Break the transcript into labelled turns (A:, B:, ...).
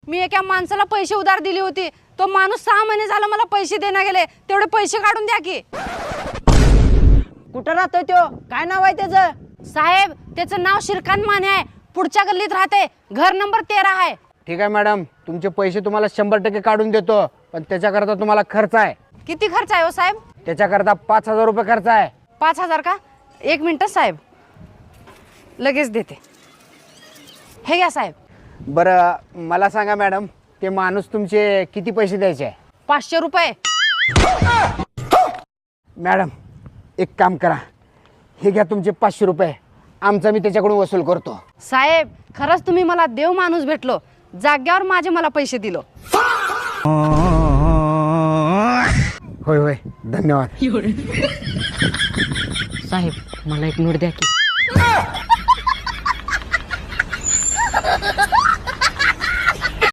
A: मी एका माणसाला पैसे उधार दिली होती, तो माणूस 6 महिने झाला मला पैसे देण्या गेले, तेवढे पैसे काढून द्या की.
B: कुठं राहतोय तो? काय नाव आहे त्याचं?
A: साहेब त्याचं नाव श्रीकांत माने आहे, पुढच्या गल्लीत राहते, घर नंबर 13 आहे.
C: ठीक आहे मॅडम, तुमचे पैसे तुम्हाला 100% काढून देतो, पण त्याच्याकरता तुम्हाला खर्च आहे.
A: किती खर्च आहे हो साहेब?
C: त्याच्याकरता 5,000 रुपये खर्च आहे.
A: 5,000 का? 1 मिनिट साहेब, लगेच देते. हे घ्या साहेब.
C: बरं मला सांगा मॅडम, ते माणूस तुमचे किती पैसे द्यायचे आहे?
A: 500 रुपये.
C: मॅडम एक काम करा, हे घ्या तुमचे 500 रुपये, आमचा मी त्याच्याकडून वसूल करतो.
A: साहेब खरंच तुम्ही मला देव माणूस भेटलो, जाग्यावर माझे मला पैसे दिलो.
C: होय होय, धन्यवाद.
B: साहेब मला एक नोट द्या की.